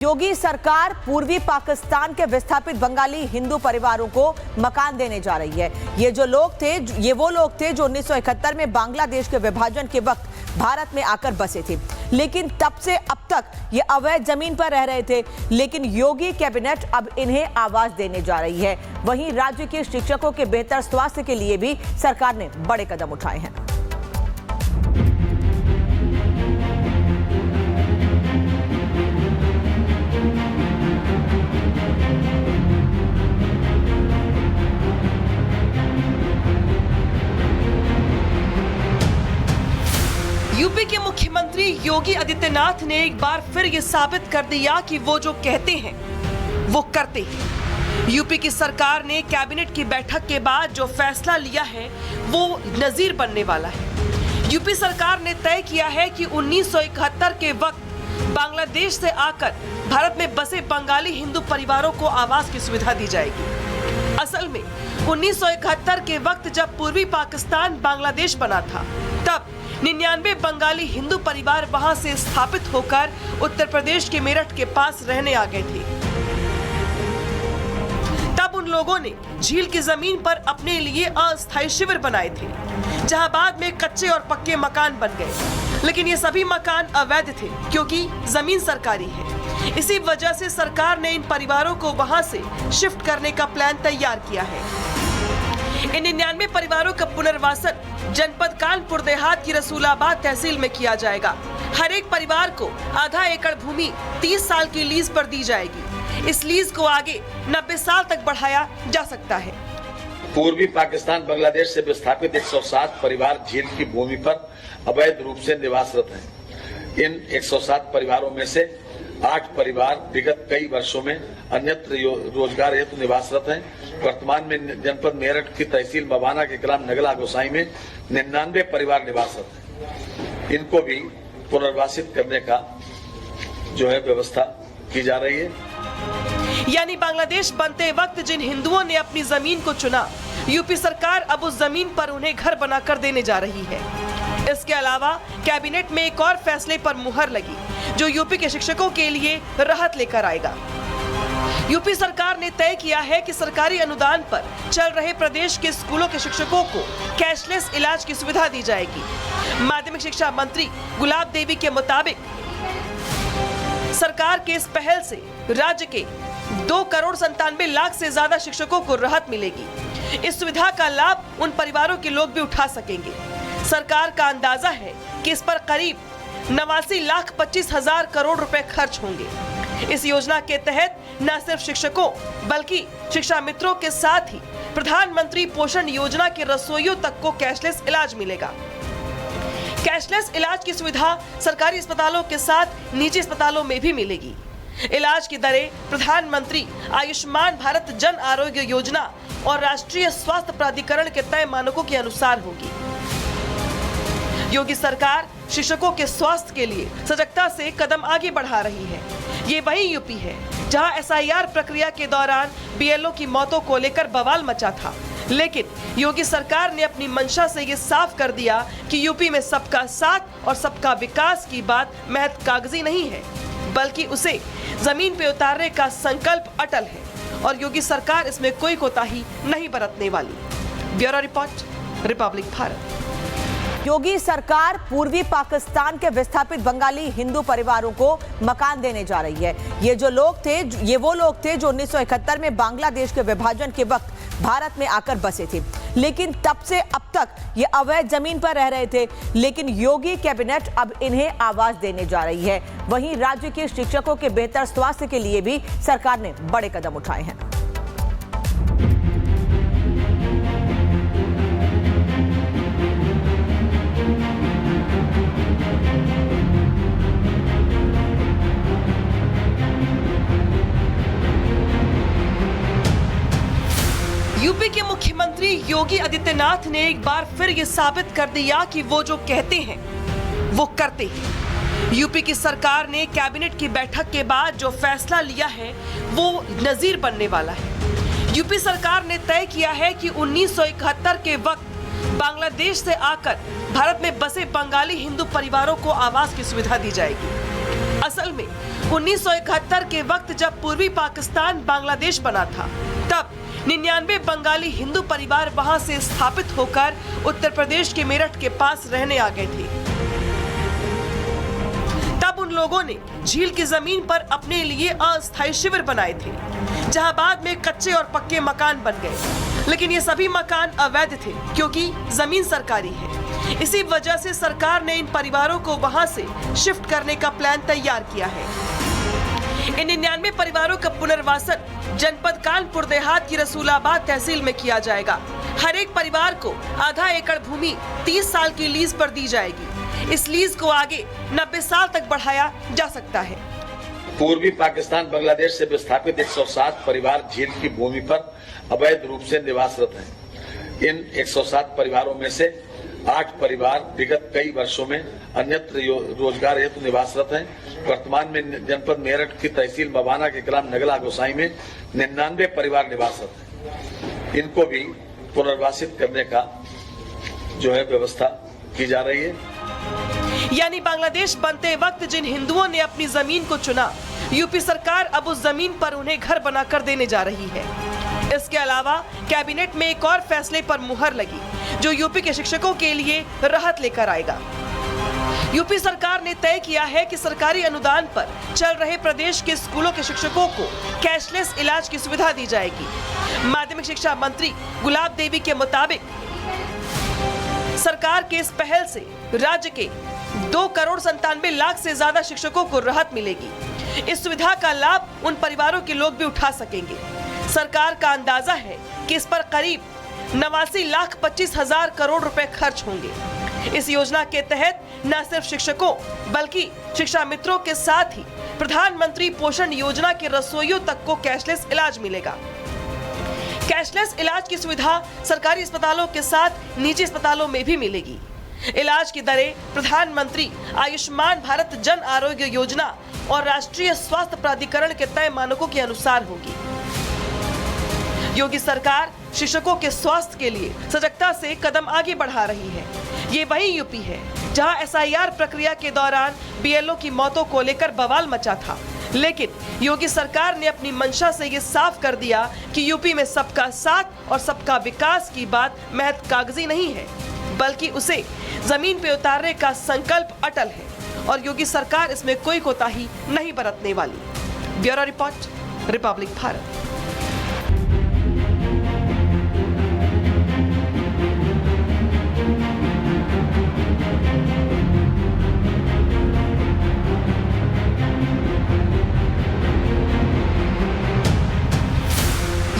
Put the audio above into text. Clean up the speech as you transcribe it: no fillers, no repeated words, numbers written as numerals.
योगी सरकार पूर्वी पाकिस्तान के विस्थापित बंगाली हिंदू परिवारों को मकान देने जा रही है। ये वो लोग थे जो 1971 में बांग्लादेश के विभाजन के वक्त भारत में आकर बसे थे, लेकिन तब से अब तक ये अवैध जमीन पर रह रहे थे। लेकिन योगी कैबिनेट अब इन्हें आवास देने जा रही है। वहीं राज्य के शिक्षकों के बेहतर स्वास्थ्य के लिए भी सरकार ने बड़े कदम उठाए हैं। यूपी के मुख्यमंत्री योगी आदित्यनाथ ने एक बार फिर ये साबित कर दिया कि वो जो कहते हैं वो करते हैं। यूपी की सरकार ने कैबिनेट की बैठक के बाद जो फैसला लिया है वो नजीर बनने वाला है। यूपी सरकार ने तय किया है कि 1971 के वक्त बांग्लादेश से आकर भारत में बसे बंगाली हिंदू परिवारों को आवास की सुविधा दी जाएगी। असल में 1971 के वक्त जब पूर्वी पाकिस्तान बांग्लादेश बना था, तब 99 बंगाली हिंदू परिवार वहां से स्थापित होकर उत्तर प्रदेश के मेरठ के पास रहने आ गए थे। तब उन लोगों ने झील की जमीन पर अपने लिए अस्थायी शिविर बनाए थे, जहां बाद में कच्चे और पक्के मकान बन गए। लेकिन ये सभी मकान अवैध थे, क्योंकि जमीन सरकारी है। इसी वजह से सरकार ने इन परिवारों को वहां से शिफ्ट करने का प्लान तैयार किया है। इन 99 परिवारों का पुनर्वासन जनपद कानपुर देहात की रसूलाबाद तहसील में किया जाएगा। हर एक परिवार को आधा एकड़ भूमि 30 साल की लीज पर दी जाएगी। इस लीज को आगे 90 साल तक बढ़ाया जा सकता है। पूर्वी पाकिस्तान बांग्लादेश से विस्थापित 107 परिवार झील की भूमि पर अवैध रूप से निवासरत हैं। इन 107 परिवारों में से 8 परिवार विगत कई वर्षों में अन्यत्र रोजगार हेतु निवासरत हैं। वर्तमान में जनपद मेरठ की तहसील बवाना के ग्राम नगला गोसाई में 99 परिवार निवासरत हैं। इनको भी पुनर्वासित करने का जो है व्यवस्था की जा रही है। यानी बांग्लादेश बनते वक्त जिन हिंदुओं ने अपनी जमीन को चुना, यूपी सरकार अब उस जमीन पर उन्हें घर बनाकर देने जा रही है। इसके अलावा कैबिनेट में एक और फैसले पर मुहर लगी, जो यूपी के शिक्षकों के लिए राहत लेकर आएगा। यूपी सरकार ने तय किया है कि सरकारी अनुदान पर चल रहे प्रदेश के स्कूलों के शिक्षकों को कैशलेस इलाज की सुविधा दी जाएगी। माध्यमिक शिक्षा मंत्री गुलाब देवी के मुताबिक सरकार के इस पहल से राज्य के 2,97,00,000 से ज्यादा शिक्षकों को राहत मिलेगी। इस सुविधा का लाभ उन परिवारों के लोग भी उठा सकेंगे। सरकार का अंदाजा है कि इस पर करीब 89,25,000 करोड़ रुपए खर्च होंगे। इस योजना के तहत न सिर्फ शिक्षकों बल्कि शिक्षा मित्रों के साथ ही प्रधानमंत्री पोषण योजना के रसोइयों तक को कैशलेस इलाज मिलेगा। कैशलेस इलाज की सुविधा सरकारी अस्पतालों के साथ निजी अस्पतालों में भी मिलेगी। इलाज की दरें प्रधानमंत्री आयुष्मान भारत जन आरोग्य योजना और राष्ट्रीय स्वास्थ्य प्राधिकरण के तय मानकों के अनुसार होगी। योगी सरकार शिक्षकों के स्वास्थ्य के लिए सजगता से कदम आगे बढ़ा रही है। ये वही यूपी है जहां एसआईआर प्रक्रिया के दौरान बीएलओ की मौतों को लेकर बवाल मचा था। लेकिन योगी सरकार ने अपनी मंशा से ये साफ कर दिया कि यूपी में सबका साथ और सबका विकास की बात महज कागजी नहीं है, बल्कि उसे जमीन पे उतारने का संकल्प अटल है और योगी सरकार इसमें कोई कोताही नहीं बरतने वाली। Bureau report, republic Bharat. Yogi सरकार पूर्वी पाकिस्तान के विस्थापित बंगाली हिंदू परिवारों को मकान देने जा रही है। ये वो लोग थे जो 1971 में बांग्लादेश के विभाजन के वक्त भारत में आकर बसे थे, लेकिन तब से अब तक ये अवैध जमीन पर रह रहे थे। लेकिन योगी कैबिनेट अब इन्हें आवास देने जा रही है। वहीं राज्य के शिक्षकों के बेहतर स्वास्थ्य के लिए भी सरकार ने बड़े कदम उठाए हैं। यूपी के मुख्यमंत्री योगी आदित्यनाथ ने एक बार फिर ये साबित कर दिया कि वो जो कहते हैं वो करते हैं। यूपी की सरकार ने कैबिनेट की बैठक के बाद जो फैसला लिया है वो नजीर बनने वाला है। यूपी सरकार ने तय किया है कि 1971 के वक्त बांग्लादेश से आकर भारत में बसे बंगाली हिंदू परिवारों को आवास की सुविधा दी जाएगी। असल में 1971 के वक्त जब पूर्वी पाकिस्तान बांग्लादेश बना था, तब 99 बंगाली हिंदू परिवार वहां से स्थापित होकर उत्तर प्रदेश के मेरठ के पास रहने आ गए थे। तब उन लोगों ने झील की जमीन पर अपने लिए अस्थायी शिविर बनाए थे, जहां बाद में कच्चे और पक्के मकान बन गए। लेकिन ये सभी मकान अवैध थे, क्योंकि जमीन सरकारी है। इसी वजह से सरकार ने इन परिवारों को वहां से शिफ्ट करने का प्लान तैयार किया है। इन 99 परिवारों का पुनर्वासन जनपद कानपुर देहात की रसूलाबाद तहसील में किया जाएगा। हर एक परिवार को आधा एकड़ भूमि 30 साल की लीज पर दी जाएगी। इस लीज को आगे 90 साल तक बढ़ाया जा सकता है। पूर्वी पाकिस्तान बांग्लादेश से विस्थापित 107 परिवार झील की भूमि पर अवैध रूप से निवासरत हैं। इन 107 परिवारों में से 8 परिवार विगत कई वर्षों में अन्यत्र रोजगार हेतु निवासरत हैं। वर्तमान में जनपद मेरठ की तहसील मवाना के ग्राम नगला गोसाई में 99 परिवार निवासरत हैं। इनको भी पुनर्वासित करने का व्यवस्था की जा रही है। यानी बांग्लादेश बनते वक्त जिन हिंदुओं ने अपनी जमीन को चुना, यूपी सरकार अब उस जमीन पर उन्हें घर बनाकर देने जा रही है। इसके अलावा कैबिनेट में एक और फैसले पर मुहर लगी, जो यूपी के शिक्षकों के लिए राहत लेकर आएगा। यूपी सरकार ने तय किया है कि सरकारी अनुदान पर चल रहे प्रदेश के स्कूलों के शिक्षकों को कैशलेस इलाज की सुविधा दी जाएगी। माध्यमिक शिक्षा मंत्री गुलाब देवी के मुताबिक सरकार के इस पहल से राज्य के 2,97,00,000 से ज्यादा शिक्षकों को राहत मिलेगी। इस सुविधा का लाभ उन परिवारों के लोग भी उठा सकेंगे। सरकार का अंदाजा है कि इस पर करीब 89,25,000 करोड़ रुपए खर्च होंगे। इस योजना के तहत न सिर्फ शिक्षकों बल्कि शिक्षा मित्रों के साथ ही प्रधानमंत्री पोषण योजना के रसोइयों तक को कैशलेस इलाज मिलेगा। कैशलेस इलाज की सुविधा सरकारी अस्पतालों के साथ निजी अस्पतालों में भी मिलेगी। इलाज की दरें प्रधानमंत्री आयुष्मान भारत जन आरोग्य योजना और राष्ट्रीय स्वास्थ्य प्राधिकरण के तय मानकों के अनुसार होगी। योगी सरकार शिक्षकों के स्वास्थ्य के लिए सजगता से कदम आगे बढ़ा रही है। ये वही यूपी है जहां एसआईआर प्रक्रिया के दौरान बीएलओ की मौतों को लेकर बवाल मचा था, लेकिन योगी सरकार ने अपनी मंशा से ये साफ कर दिया कि यूपी में सबका साथ और सबका विकास की बात महज कागजी नहीं है, बल्कि उसे जमीन पे उतारने का संकल्प अटल है और योगी सरकार इसमें कोई कोताही नहीं बरतने वाली। Bureau report, republic Bharat.